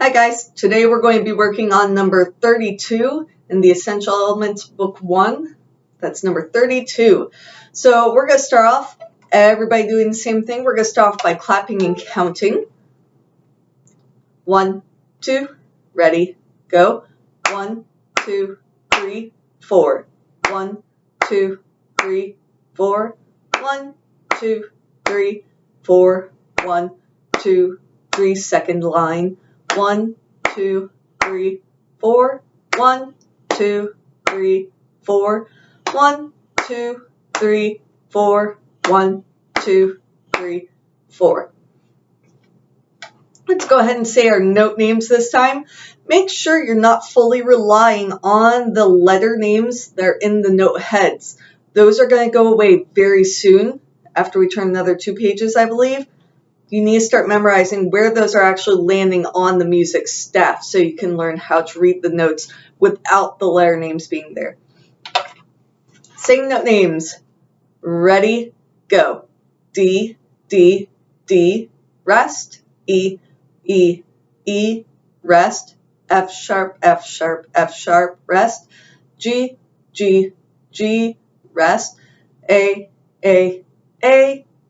Hi guys, today we're going to be working on number 32 in the Essential Elements Book 1. That's number 32. So we're going to start off, everybody doing the same thing. We're going to start off by clapping and counting. 1, 2, ready, go. 1, 2, 3, 4. 1, 2, 3, 4. 1, 2, 3, 4. 1, 2, 3, second line. 1, 2, 3, 4. 1, 2, 3, 4. 1, 2, 3, 4. 1, 2, 3, 4. Let's go ahead and say our note names this time. Make sure you're not fully relying on the letter names that are in the note heads. Those are going to go away very soon after we turn another 2 pages, I believe. You need to start memorizing where those are actually landing on the music staff so you can learn how to read the notes without the letter names being there. Saying note names. Ready, go. D, D, D, rest. E, E, E, rest. F sharp, F sharp, F sharp, rest. G, G, G, rest. A,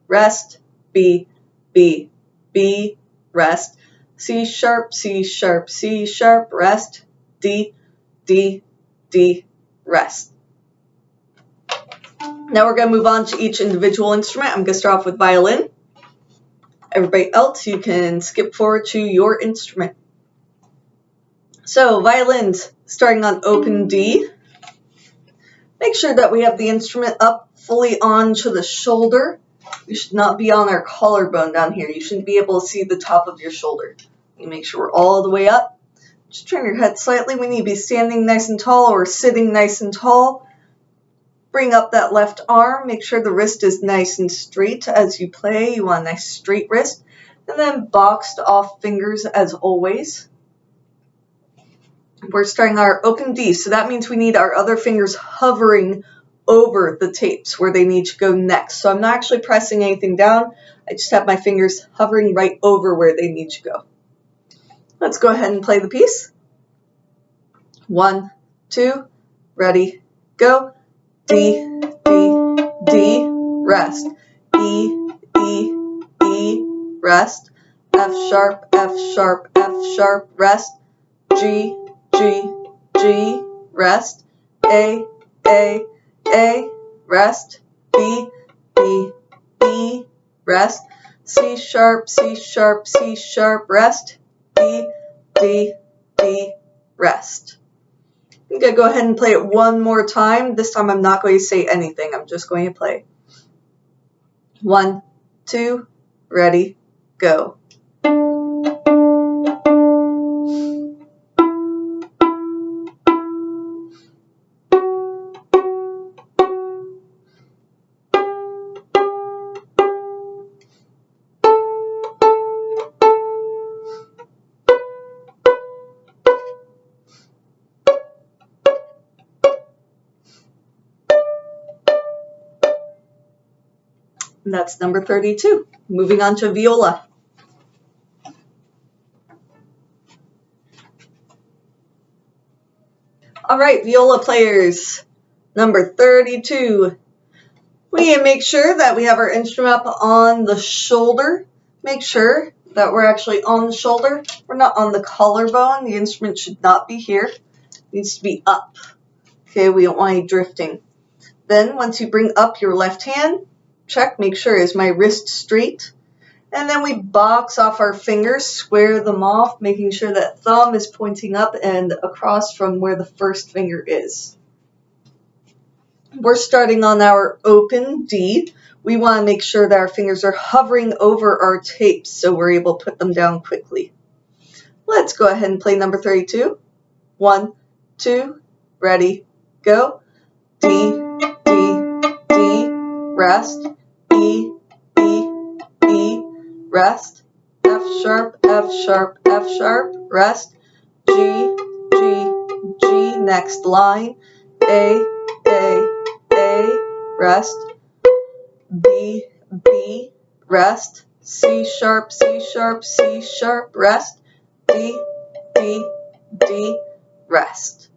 rest. B, B, B, rest. C sharp, C sharp, C sharp, rest. D, D, D, rest. Now we're going to move on to each individual instrument. I'm going to start off with violin. Everybody else, you can skip forward to your instrument. So violins, starting on open D. Make sure that we have the instrument up fully onto the shoulder. You should not be on our collarbone down here. You shouldn't be able to see the top of your shoulder. You make sure we're all the way up. Just turn your head slightly. We need to be standing nice and tall or sitting nice and tall. Bring up that left arm. Make sure the wrist is nice and straight as you play. You want a nice straight wrist. And then boxed off fingers as always. We're starting our open D, so that means we need our other fingers hovering over the tapes where they need to go next. So I'm not actually pressing anything down. I just have my fingers hovering right over where they need to go. Let's go ahead and play the piece. 1, 2, ready, go. D, D, D, rest. E, E, E, rest. F sharp, F sharp, F sharp, rest. G, G, G, rest. A, rest. B, B, B, rest. C sharp, C sharp, C sharp, rest. D, D, D, rest. I'm going to go ahead and play it one more time. This time I'm not going to say anything. I'm just going to play. 1, 2, ready, go. And that's number 32. Moving on to viola. All right, viola players, number 32. We need to make sure that we have our instrument up on the shoulder. Make sure that we're actually on the shoulder. We're not on the collarbone. The instrument should not be here. It needs to be up. Okay, we don't want any drifting. Then once you bring up your left hand, check, make sure, is my wrist straight? And then we box off our fingers, square them off, making sure that thumb is pointing up and across from where the first finger is. We're starting on our open D. We want to make sure that our fingers are hovering over our tapes so we're able to put them down quickly. Let's go ahead and play number 32. 1, 2, ready, go. D, D, D, rest. E, E, E, rest. F sharp, F sharp, F sharp, rest. G, G, G, next line. A, rest. B, B, rest. C sharp, C sharp, C sharp, rest, D, D, D, rest.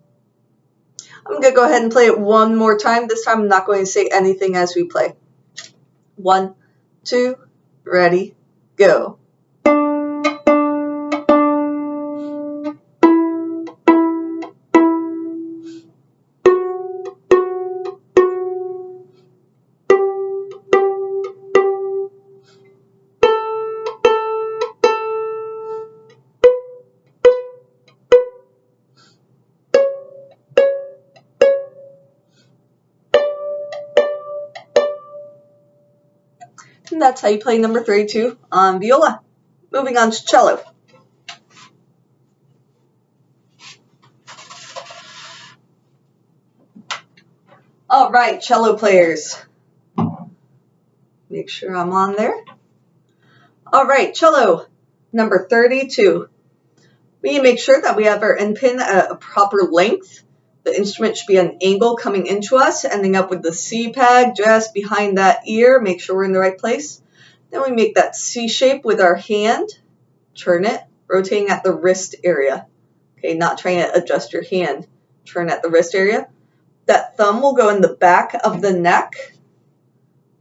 I'm going to go ahead and play it one more time. This time I'm not going to say anything as we play. 1, 2, ready, go. And that's how you play number 32 on viola. Moving on to cello. All right, cello players. Make sure I'm on there. All right, cello, number 32. We need to make sure that we have our end pin at a proper length. The instrument should be at an angle coming into us, ending up with the C peg just behind that ear. Make sure we're in the right place. Then we make that C shape with our hand. Turn it, rotating at the wrist area. Okay, not trying to adjust your hand. Turn at the wrist area. That thumb will go in the back of the neck.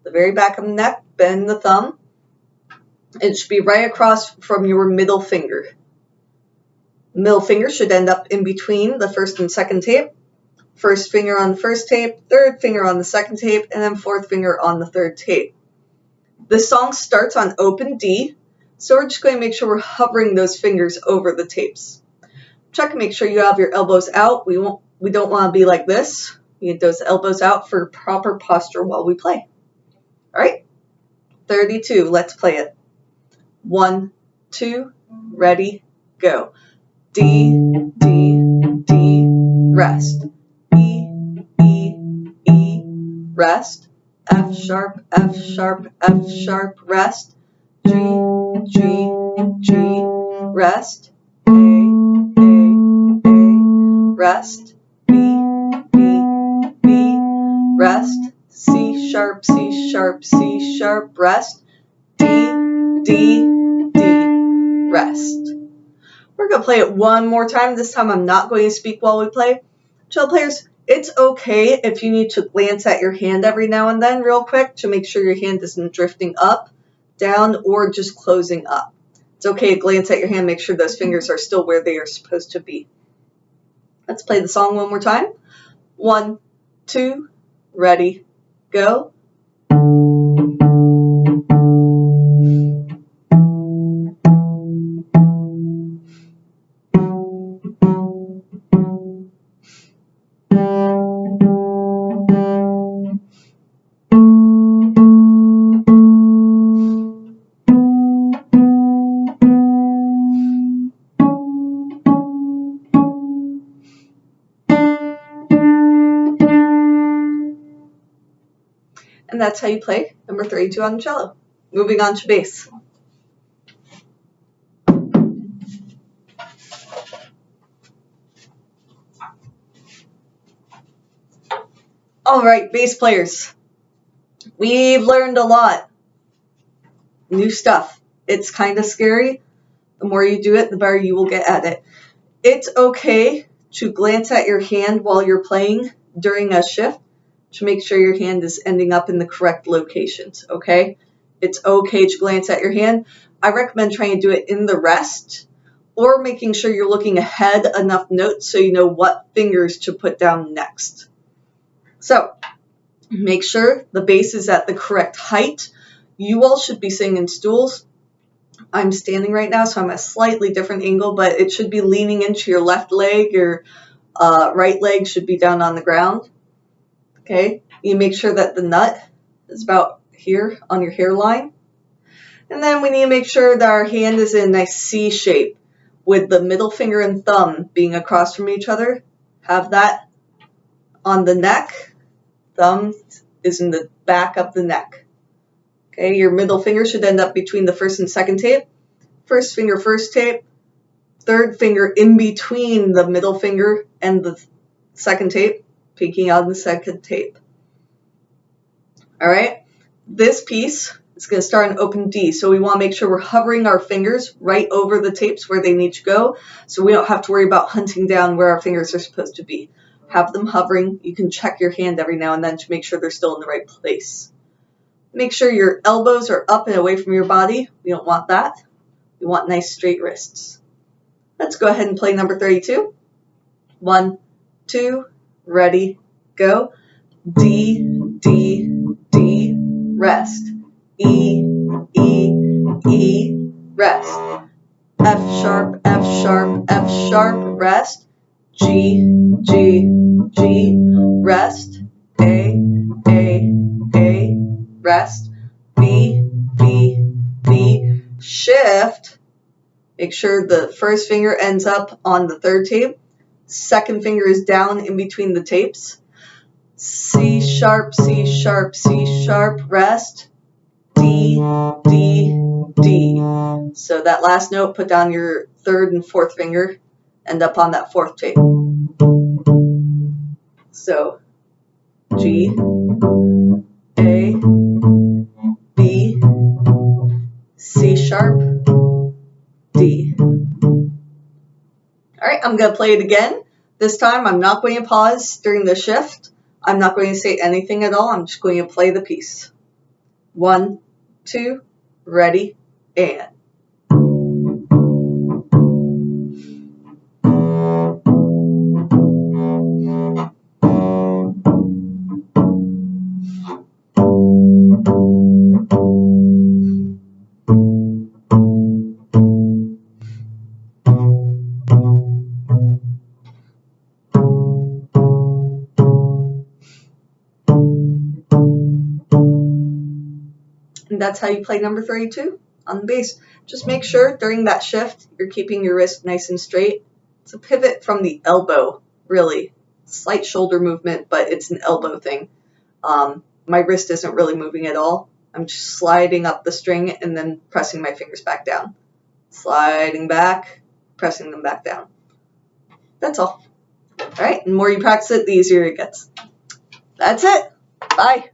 The very back of the neck, bend the thumb. It should be right across from your middle finger. Middle finger should end up in between the first and second tape. First finger on the first tape, third finger on the second tape, and then fourth finger on the third tape. This song starts on open D, so we're just going to make sure we're hovering those fingers over the tapes. Check and make sure you have your elbows out. We don't want to be like this. You need those elbows out for proper posture while we play. All right, 32, let's play it. 1, 2, ready, go. D, D, D, rest. E, E, E, rest. F sharp, F sharp, F sharp, rest. G, G, G, rest. A, rest. B, B, B, rest. C sharp, C sharp, C sharp, rest. D, D, D, rest. We're going to play it one more time. This time I'm not going to speak while we play. Cello players, it's okay if you need to glance at your hand every now and then real quick to make sure your hand isn't drifting up, down, or just closing up. It's okay to glance at your hand, make sure those fingers are still where they are supposed to be. Let's play the song one more time. 1, 2, ready, go. And that's how you play number 32 on the cello. Moving on to bass. All right, bass players. We've learned a lot. New stuff. It's kind of scary. The more you do it, the better you will get at it. It's okay to glance at your hand while you're playing during a shift to make sure your hand is ending up in the correct locations, okay? It's okay to glance at your hand. I recommend trying to do it in the rest or making sure you're looking ahead enough notes so you know what fingers to put down next. So, make sure the bass is at the correct height. You all should be sitting in stools. I'm standing right now, so I'm at a slightly different angle, but it should be leaning into your left leg. Your right leg should be down on the ground. Okay, you make sure that the nut is about here on your hairline. And then we need to make sure that our hand is in a nice C shape with the middle finger and thumb being across from each other. Have that on the neck. Thumb is in the back of the neck. Okay, your middle finger should end up between the first and second tape. First finger, first tape. Third finger in between the middle finger and the second tape, peeking out the second tape. All right, this piece It's going to start in open D. So we want to make sure we're hovering our fingers right over the tapes where they need to go, so we don't have to worry about hunting down where our fingers are supposed to be. Have them hovering. You can check your hand every now and then to make sure they're still in the right place. Make sure your elbows are up and away from your body. We don't want that. We want nice straight wrists. Let's go ahead and play number 32. 1, 2, ready, go. D, D, D, rest. E, E, E, rest. F sharp, F sharp, F sharp, rest. G, G, G, rest. A, rest. B, B, B, shift. Make sure the first finger ends up on the third tape. Second finger is down in between the tapes. C sharp, C sharp, C sharp, rest. D, D, D. So that last note, put down your third and fourth finger, end up on that fourth tape. So G, A, B, C sharp, D. All right, I'm going to play it again. This time I'm not going to pause during the shift. I'm not going to say anything at all. I'm just going to play the piece. 1, 2, ready, and. And that's how you play number 32 on the bass. Just make sure during that shift you're keeping your wrist nice and straight. It's a pivot from the elbow, really. Slight shoulder movement, but it's an elbow thing. My wrist isn't really moving at all. I'm just sliding up the string and then pressing my fingers back down. Sliding back, pressing them back down. That's all. All right, and the more you practice it, the easier it gets. That's it. Bye.